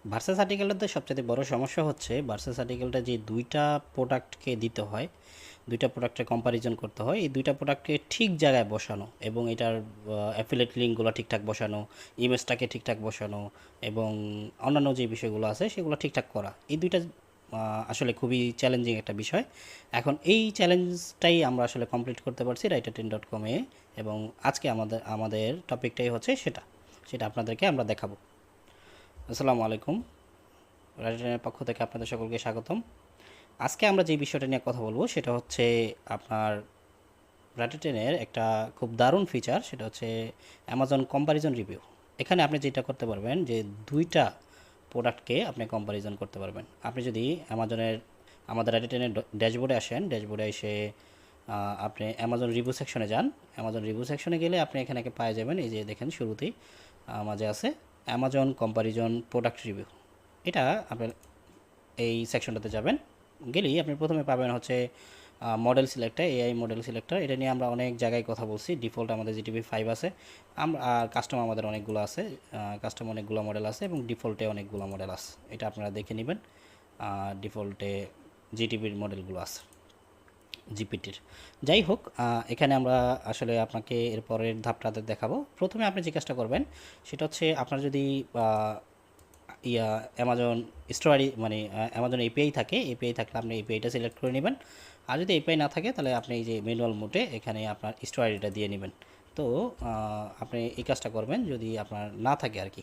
Versus আর্টিকেলটাতে সবচেয়ে বড় সমস্যা হচ্ছে ভার্সেস আর্টিকেলটা যে দুইটা প্রোডাক্টকে দিতে হয়, দুইটা প্রোডাক্টের কম্প্যারিজন করতে হয়, এই দুইটা প্রোডাক্টকে ঠিক জায়গায় বসানো এবং এটার অ্যাফিলিয়েট লিঙ্কগুলো ঠিকঠাক বসানো, ইমেজটাকে ঠিকঠাক বসানো এবং অন্যান্য যে বিষয়গুলো আছে সেগুলো ঠিকঠাক করা, এই দুইটা আসলে খুবই চ্যালেঞ্জিং একটা বিষয়। এখন এই চ্যালেঞ্জটাই আমরা আসলে কমপ্লিট করতে পারছি writer10.com-এ, এবং আজকে আমাদের আমাদের টপিকটাই হচ্ছে সেটা সেটা আপনাদেরকে আমরা দেখাবো। আসসালামু আলাইকুম, রাইটারের পক্ষ থেকে আপনাদের সকলকে স্বাগতম। আজকে আমরা যে বিষয়টা নিয়ে কথা বলবো সেটা হচ্ছে আপনার রাইটার 10-এর একটা খুব দারুণ ফিচার, সেটা হচ্ছে অ্যামাজন কম্প্যারিজন রিভিউ। এখানে আপনি যেটা করতে পারবেন যে দুইটা প্রোডাক্টকে আপনি কম্প্যারিজন করতে পারবেন। আপনি যদি অ্যামাজনের আমাদের রাইটার 10-এর ড্যাশবোর্ডে আসেন, ড্যাশবোর্ডে এসে আপনি অ্যামাজন রিভিউ সেকশনে যান। অ্যামাজন রিভিউ সেকশনে গেলে আপনি এখানে পাওয়া যাবেন, এই যে দেখেন শুরুতেই মাঝে আছে অ্যামাজন কম্প্যারিজন প্রোডাক্ট রিভিউ। এটা আপনার এই সেকশনটাতে যাবেন, গেলেই আপনি প্রথমে পাবেন হচ্ছে model selector, AI model selector. এটা নিয়ে আমরা অনেক জায়গায় কথা বলছি। ডিফল্ট আমাদের জিটিভি 5 আছে, আমরা আর কাস্টম আমাদের অনেকগুলো আছে, কাস্টম অনেকগুলো মডেল আছে এবং ডিফল্টে অনেকগুলো মডেল আছে, এটা আপনারা দেখে নেবেন। ডিফল্টে জিটিভির মডেলগুলো আছে, জিপিটির। যাই হোক, এখানে আমরা আসলে আপনাকে এরপরের ধাপটাতে দেখাবো। প্রথমে আপনি যে কাজটা করবেন সেটা হচ্ছে আপনার যদি ইয়া অ্যামাজন স্টোরি মানে অ্যামাজন এপিআই থাকে, এপিআই থাকলে আপনি এপিআইটা সিলেক্ট করে নেবেন। আর যদি এপিআই না থাকে তাহলে আপনি এই যে ম্যানুয়াল মোডে এখানে আপনার স্টোরিটা দিয়ে নেবেন। তো আপনি এই কাজটা করবেন যদি আপনার না থাকে আর কি,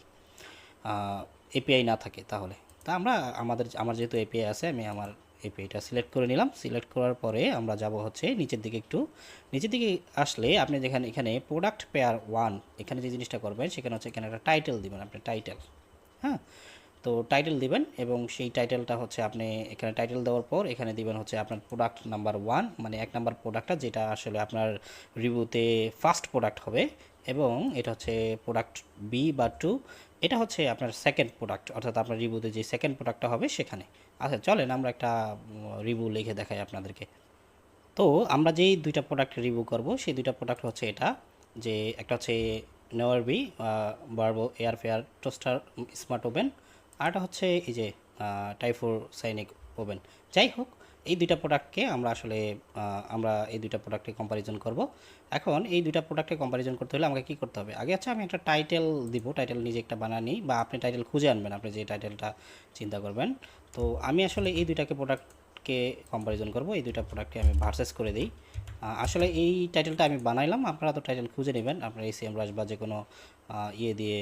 এপিআই না থাকে তাহলে। তা আমার যেহেতু এপিআই আছে, আমি আমার এপিআইটা সিলেক্ট করে নিলাম। সিলেক্ট করার পরে আমরা যাব হচ্ছে নিচের দিকে, একটু নিচের দিকে আসলে আপনি যেখানে এখানে প্রোডাক্ট পেয়ার 1, এখানে যে জিনিসটা করবেন সেখানে হচ্ছে এখানে একটা টাইটেল দিবেন, আপনি টাইটেল। হ্যাঁ, তো টাইটেল দিবেন এবং সেই টাইটেলটা হচ্ছে আপনি এখানে টাইটেল দেওয়ার পর এখানে দিবেন হচ্ছে আপনার প্রোডাক্ট নাম্বার 1, মানে 1 নম্বর প্রোডাক্টটা যেটা আসলে আপনার রিভিউতে ফার্স্ট প্রোডাক্ট হবে, এবং এটা হচ্ছে প্রোডাক্ট B বা 2, এটা হচ্ছে আপনার সেকেন্ড প্রোডাক্ট, অর্থাৎ আপনার রিভিউতে যে সেকেন্ড প্রোডাক্টটা হবে সেখানে। আচ্ছা চলেন আমরা একটা রিভিউ লিখে দেখাই আপনাদেরকে। তো আমরা যেই দুইটা প্রোডাক্ট রিভিউ করব সেই দুইটা প্রোডাক্ট হচ্ছে এটা, যে একটা হচ্ছে নেওয়ারবি বার্বো air fryer toaster smart oven, আরটা হচ্ছে এই যে টাইফোর সাইনিক ওভেন। যাই হোক, এই দুইটা প্রোডাক্টকে আমরা আসলে আমরা এই দুইটা প্রোডাক্টে কম্প্যারিজন করব। এখন এই দুইটা প্রোডাক্টে কম্প্যারিজন করতে হলে আমাকে কী করতে হবে, আগে হচ্ছে আমি একটা টাইটেল দিব, টাইটেল নিজে একটা বানানি বা আপনি টাইটেল খুঁজে আনবেন, আপনি যে টাইটেলটা চিন্তা করবেন। তো আমি আসলে এই দুইটাকে প্রোডাক্টকে কম্প্যারিজন করব, এই দুইটা প্রোডাক্টকে আমি ভার্সেস করে দিই। আসলে এই টাইটেলটা আমি বানাইলাম, আপনারা তো টাইটেল খুঁজে নেবেন, আপনারা এই সেমরাজ বা যে কোনো ইয়ে দিয়ে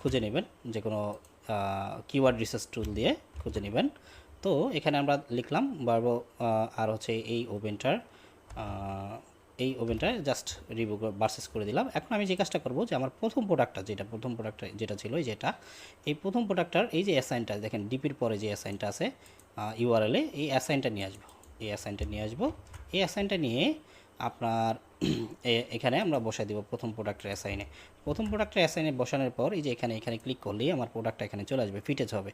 খুঁজে নেবেন, যে কোনো কিওয়ার্ড রিসার্চ টুল দিয়ে খুঁজে নেবেন। তো এখানে আমরা লিখলাম বারবো, আর হচ্ছে এই ওভেনটা জাস্ট রিভিউ ভার্সেস করে দিলাম। এখন আমি যে কাজটা করব যে আমার প্রথম প্রোডাক্টটা যেটা ছিল যেটা, এই প্রথম প্রোডাক্টটার এই যে অ্যাসাইনটা দেখেন ডিপির পরে যে অ্যাসাইনটা আছে ইউআরএলে, এই অ্যাসাইনটা নিয়ে আসবো, এই অ্যাসাইনটা নিয়ে আসবো। এই অ্যাসাইনটা নিয়ে আপনার এখানে আমরা বসাই দিব প্রথম প্রোডাক্টের অ্যাসাইনে বসানোর পর এই যে এখানে এখানে ক্লিক করলেই আমার প্রোডাক্টটা এখানে চলে আসবে, ফিটেজ হবে।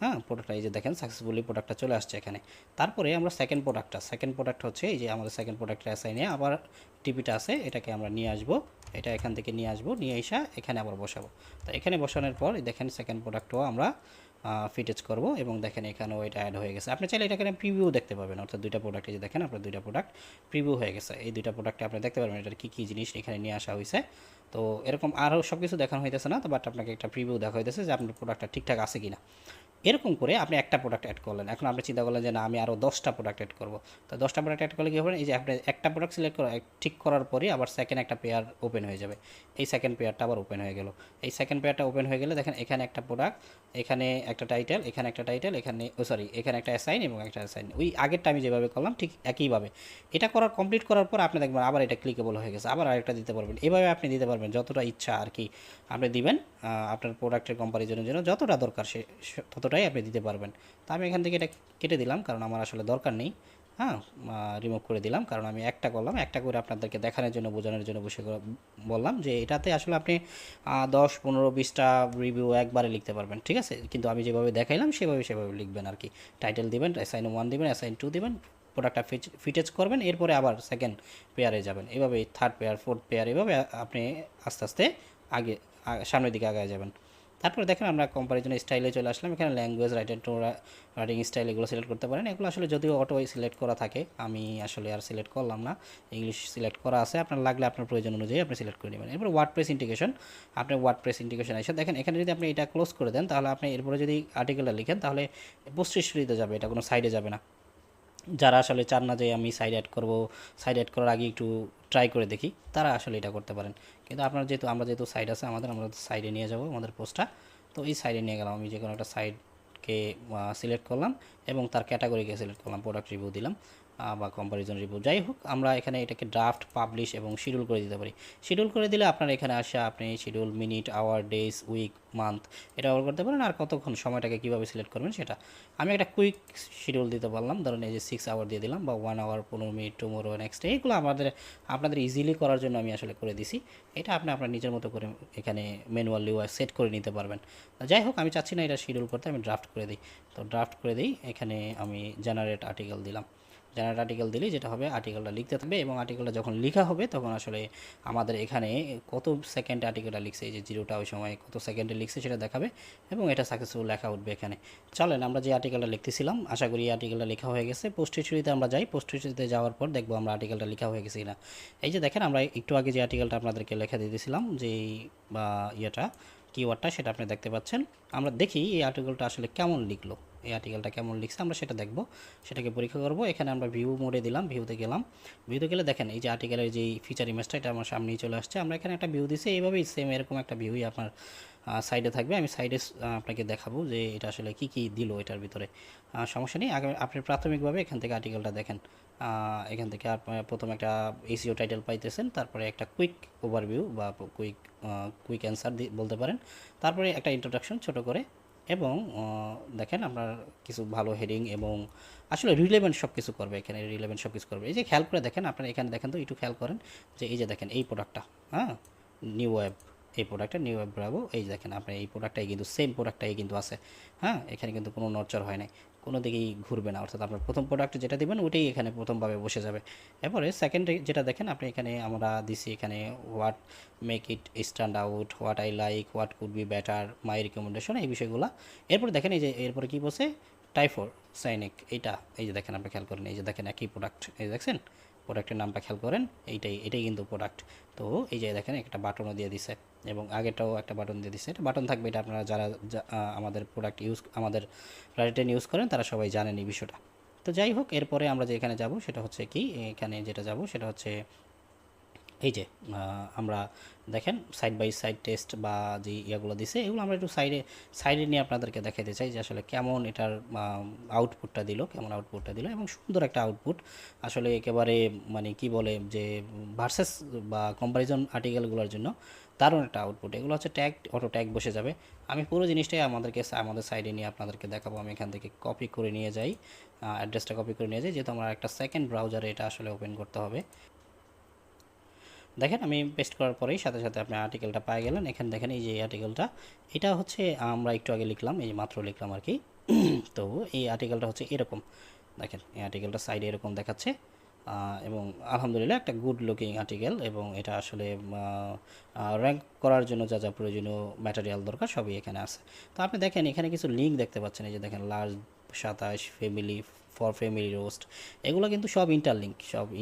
হ্যাঁ, প্রোডাক্টটা এই যে দেখেন সাকসেসফুলি প্রোডাক্টটা চলে আসছে এখানে। তারপরে আমরা সেকেন্ড প্রোডাক্ট হচ্ছে এই যে আমাদের সেকেন্ড প্রোডাক্টের অ্যাসাইনে আবার টিপিটা আছে, এটাকে আমরা নিয়ে আসবো, এটা এখান থেকে নিয়ে আসবো, নিয়ে এসে এখানে আবার বসাবো। তো এখানে বসানোর পর দেখেন সেকেন্ড প্রোডাক্টও আমরা ফিটেজ করব এবং দেখেন এখানেও এটা অ্যাড হয়ে গেছে। আপনি চাইলে এটা এখানে প্রিভিউ দেখতে পাবেন, অর্থাৎ দুইটা প্রোডাক্টে যে দেখেন আপনার দুইটা প্রোডাক্ট প্রিভিউ হয়ে গেছে। এই দুইটা প্রোডাক্টে আপনি দেখতে পারবেন এটার কী কী জিনিস এখানে নিয়ে আসা হয়েছে। তো এরকম আরও সব কিছু দেখানো হইতেছে না, তো বাট আপনাকে একটা প্রিভিউ দেখা হইতেছে যে আপনার প্রোডাক্টটা ঠিকঠাক আছে কিনা। এরকম করে আপনি একটা প্রোডাক্ট অ্যাড করলেন, এখন আপনি চিন্তা করলেন যে না আমি আরও 10টা প্রোডাক্ট অ্যাড করবো। তো 10টা প্রোডাক্ট অ্যাড করলে কী হবে, এই যে আপনি একটা প্রোডাক্ট সিলেক্ট করা ঠিক করার পরে আবার সেকেন্ড একটা পেয়ার ওপেন হয়ে যাবে, এই সেকেন্ড পেয়ারটা আবার ওপেন হয়ে গেল। এই সেকেন্ড পেয়ারটা ওপেন হয়ে গেলে দেখেন এখানে একটা প্রোডাক্ট, এখানে একটা টাইটেল, এখানে একটা টাইটেল, এখানে সরি এখানে একটা অ্যাসাইন এবং একটা অ্যাসাইন, ওই আগেরটা আমি যেভাবে করলাম ঠিক একইভাবে। এটা করার কমপ্লিট করার পর আপনি দেখবেন আবার এটা ক্লিকেবল হয়ে গেছে, আবার আরেকটা দিতে পারবেন। এভাবে আপনি দিতে পারবেন যতটা ইচ্ছা আর কি, আপনি দিবেন আপনার প্রোডাক্টের কম্পারিজনের জন্য যতটা দরকার ততটাই আপনি দিতে পারবেন। তো আমি এখান থেকে এটা কেটে দিলাম কারণ আমার আসলে দরকার নেই। হ্যাঁ, রিমুভ করে দিলাম কারণ আমি একটা করলাম, একটা করে আপনাদেরকে দেখানোর জন্য বোঝানোর জন্য বললাম যে এটাতে আসলে আপনি 10 15 20টা রিভিউ একবারে লিখতে পারবেন, ঠিক আছে, কিন্তু আমি যেভাবে দেখাইলাম সেভাবে লিখবেন আর কি। টাইটেল দিবেন, অ্যাসাইন 1 দিবেন, অ্যাসাইন 2 দিবেন, প্রোডাক্টটা ফিটেজ করবেন, এরপরে আবার সেকেন্ড পেয়ারে যাবেন, এভাবে থার্ড পেয়ার ফোর্থ পেয়ার, এভাবে আপনি আস্তে আস্তে আগে সামনের দিকে আগায় যাবেন। তো তারপরে দেখেন আমরা কম্পারিজন স্টাইলে চলে আসলাম। এখানে language, writer to writing style এগুলো সিলেক্ট করতে পারেন। এগুলো আসলে যদিও অটো সিলেক্ট করা থাকে, আমি আসলে আর সিলেক্ট করলাম না, ইংলিশ সিলেক্ট করা আছে। আপনার লাগলে আপনার প্রয়োজন অনুযায়ী আপনি সিলেক্ট করে নেবেন। এরপর ওয়ার্ডপ্রেস ইন্টিগ্রেশন, আপনি ওয়ার্ডপ্রেস ইন্টিগ্রেশন এসে দেখেন এখানে যদি আপনি এটা ক্লোজ করে দেন, তাহলে আপনি এরপরে যদি আর্টিকেলটা লিখেন তাহলে পোস্ট হিস্ট্রিতে যাবে, এটা কোনো সাইডে যাবে না। যারা আসলে চান না যে আমি সাইড অ্যাড করব, সাইড অ্যাড করার আগে একটু ট্রাই করে দেখি, তারা আসলে এটা করতে পারেন। কিন্তু আপনার যেহেতু আমরা যেহেতু সাইড আছে আমাদের, আমরা সাইডে নিয়ে যাব আমাদের পোস্টটা। তো এই সাইডে নিয়ে গেলাম, আমি যে কোনো একটা সাইডকে সিলেক্ট করলাম এবং তার ক্যাটাগরিকে সিলেক্ট করলাম, প্রোডাক্ট রিভিউ দিলাম বা কম্পারিজন রিভিউ, যাই হোক। আমরা এখানে এটাকে ড্রাফট, পাবলিশ এবং শিডিউল করে দিতে পারি। শিডিউল করে দিলে আপনার এখানে আসে আপনি schedule minute, hour, days, week, month এটা ব্যবহার করতে পারেন। আর কতক্ষণ সময়টাকে কীভাবে সিলেক্ট করবেন সেটা। আমি একটা কুইক শিডিউল দিতে পারলাম, ধরুন এই যে 6 আওয়ার দিয়ে দিলাম, বা 1 hour, 15 minute, tomorrow, next day, এগুলো আপনাদের ইজিলি করার জন্য আমি আসলে করে দিছি। এটা আপনি আপনার নিজের মতো করে এখানে ম্যানুয়ালিও সেট করে নিতে পারবেন। যাই হোক, আমি চাচ্ছি না এটা শিডিউল করতে, আমি ড্রাফট করে দিই। তো ড্রাফট করে দিই, এখানে আমি জেনারেট আর্টিকেল দিলাম। জেনারেট আর্টিকেল দিলেই যেটা হবে, আর্টিকেলটা লিখতে থাকবে এবং আর্টিকেলটা যখন লেখা হবে তখন আসলে আমাদের এখানে কত সেকেন্ডে আর্টিকেলটা লিখছে, এই যে জিরোটা ওই সময় কত সেকেন্ডে লিখছে সেটা দেখাবে এবং এটা সাকসেসফুল লেখা উঠবে এখানে। চলেন আমরা যে আর্টিকেলটা লিখতেছিলাম, আশা করি আর্টিকেলটা লেখা হয়ে গেছে। পোস্ট হিস্ট্রিতে আমরা যাই, পোস্ট হিস্ট্রিতে যাওয়ার পর দেখবো আমরা আর্টিকেলটা লেখা হয়ে গেছে কিনা। এই যে দেখেন, আমরা একটু আগে যে আর্টিকেলটা আপনাদেরকে লেখা দিয়ে দিয়েছিলাম, যে বা ইয়েটা কিওয়ার্ডটা, সেটা আপনি দেখতে পাচ্ছেন। আমরা দেখি এই আর্টিকেলটা আসলে কেমন লিখলো, এই আর্টিকেলটা কেমন লিখছে আমরা সেটা দেখব, সেটাকে পরীক্ষা করব। এখানে আমরা ভিউ মোডে দিলাম, ভিউতে গেলাম। ভিউতে গেলে দেখেন এই যে আর্টিকেলের যে ফিচার ইমেজটা, এটা আমার সামনেই চলে আসছে। আমরা এখানে একটা ভিউ দিছি, এইভাবেই সেম এরকম একটা ভিউই আপনার সাইডে থাকবে। আমি সাইডে আপনাকে দেখাবো যে এটা আসলে কি কি দিল এটার ভিতরে। সমস্যা নেই, আগে আপনি প্রাথমিকভাবে এখান থেকে আর্টিকেলটা দেখেন। এখান থেকে প্রথমে একটা এসিও টাইটেল পাইতেছেন, তারপরে একটা কুইক ওভারভিউ বা কুইক অ্যান্সার বলতে পারেন, তারপরে একটা ইন্ট্রোডাকশন ছোট করে, এবং দেখেন আপনার কিছু ভালো হেডিং এবং আসলে রিলেভেন্ট সব কিছু করবে, এখানে রিলেভেন্ট সব কিছু করবে। এই যে খেয়াল করে দেখেন, আপনারা এখানে দেখেন তো, একটু খেয়াল করেন যে এই যে দেখেন এই প্রোডাক্টটা, হ্যাঁ, নিউ ওয়েব, এই প্রোডাক্টটা নিউ ওয়েব ব্রাভো, এই যে দেখেন আপনার এই প্রোডাক্টটাই কিন্তু সেম প্রোডাক্টটাই কিন্তু আছে, হ্যাঁ, এখানে কিন্তু কোনো নড়চড় হয় নাই, কোনো দিকেই ঘুরবে না, অর্থাৎ আপনার প্রথম প্রোডাক্ট যেটা দিবেন ওটাই এখানে প্রথমভাবে বসে যাবে। এরপরে সেকেন্ড যেটা দেখেন আপনি, এখানে আমরা দিছি এখানে what make it stand out, what I like, what could be better, my recommendation, এই বিষয়গুলো। এরপরে দেখেন এই যে এরপরে কী বলছে, টাইফোর সাইনিক, এইটা এই যে দেখেন আপনি খেয়াল করেন, এই যে দেখেন একই প্রোডাক্ট, এই দেখছেন প্রোডাক্টের নামটা খেয়াল করেন, এটাই কিন্তু প্রোডাক্ট। তো এই যে দেখেন একটা বাটনও দিয়ে দিছে এবং আগেটাও একটা বাটন দিয়ে দিছে, এটা বাটন থাকবে, এটা আপনারা যারা আমাদের প্রোডাক্ট আমাদের রাইটেন ইউজ করেন তারা সবাই জানেন এই বিষয়টা। তো যাই হোক, এরপরে আমরা যে এখানে যাব সেটা হচ্ছে কি, এখানে যেটা যাব সেটা হচ্ছে এই যে আমরা দেখেন সাইড বাই সাইড টেস্ট বা যে ইয়াগুলো দিছে, এগুলো আমরা একটু সাইডে নিয়ে আপনাদেরকে দেখাতে চাই যে আসলে কেমন এটার আউটপুটটা দিল, কেমন আউটপুটটা দিল, এবং সুন্দর একটা আউটপুট আসলে একেবারে, মানে কি বলে যে ভার্সেস বা কম্পারিজন আর্টিকেলগুলোর জন্য দারুণ একটা আউটপুট। এগুলো হচ্ছে ট্যাগ, অটো ট্যাগ বসে যাবে। আমি পুরো জিনিসটাই আমাদের সাইডে নিয়ে আপনাদেরকে দেখাবো। আমি এখান থেকে কপি করে নিয়ে যাই, অ্যাড্রেসটা কপি করে নিয়ে যাই, যেহেতু আমার একটা সেকেন্ড ব্রাউজারে এটা আসলে ওপেন করতে হবে। দেখেন আমি পেস্ট করার পরেই সাথে সাথে আপনি আর্টিকেলটা পেয়ে গেলেন। এখানে দেখেন এই যে আর্টিকেলটা, এটা হচ্ছে আমরা একটু আগে লিখলাম, এই মাত্র লিখলাম আর কি। তো এই আর্টিকেলটা হচ্ছে এরকম, দেখেন এই আর্টিকেলটা সাইডে এরকম দেখাচ্ছে, এবং আলহামদুলিল্লাহ একটা গুড লুকিং আর্টিকেল, এবং এটা আসলে র্যাঙ্ক করার জন্য যা যা প্রয়োজনীয় ম্যাটেরিয়াল দরকার সবই এখানে আছে। তো আপনি দেখেন এখানে কিছু লিঙ্ক দেখতে পাচ্ছেন, এই যে দেখেন large 27 family for family roast, এগুলো কিন্তু সব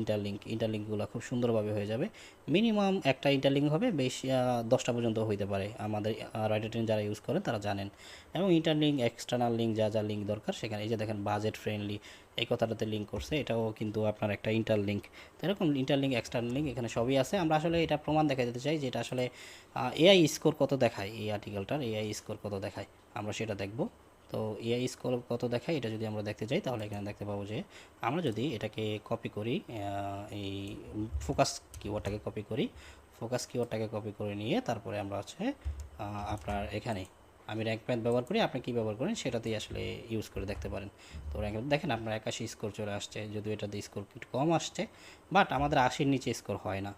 ইন্টারলিঙ্কগুলো খুব সুন্দরভাবে হয়ে যাবে। মিনিমাম একটা ইন্টারলিঙ্ক হবে, বেশি 10টা পর্যন্ত হইতে পারে, আমাদের রাইটার যারা ইউজ করেন তারা জানেন। এবং ইন্টারলিঙ্ক, এক্সটার্নাল লিঙ্ক, যা যা লিঙ্ক দরকার সেখানে, এই যে দেখেন বাজেট ফ্রেন্ডলি, এই কথাটাতে লিঙ্ক করছে, এটাও কিন্তু আপনার একটা ইন্টারলিঙ্ক। তো এরকম ইন্টারলিঙ্ক, এক্সটার্নাল লিঙ্ক এখানে সবই আছে। আমরা আসলে এটা প্রমাণ দেখা দিতে চাই যে এটা আসলে এআই স্কোর কত দেখায়, এই আর্টিকেলটার এআই স্কোর কত দেখায় আমরা সেটা দেখব। তো এআই স্কোর কত দেখায় এটা যদি আমরা দেখতে চাই, তাহলে এখানে দেখতে পাবো যে আমরা যদি এটাকে কপি করি, এই ফোকাস কিওয়ার্ডটাকে কপি করে নিয়ে তারপরে আমরা হচ্ছে আপনার এখানে আমি র্যাঙ্ক ম্যাথ ব্যবহার করি, আপনি কী ব্যবহার করেন সেটাতেই আসলে ইউজ করে দেখতে পারেন। তো র্যাঙ্ক দেখেন আপনার 81 স্কোর চলে আসছে, যদিও এটাতে স্কোর একটু কম আসছে, বাট আমাদের 80-র নিচে স্কোর হয় না।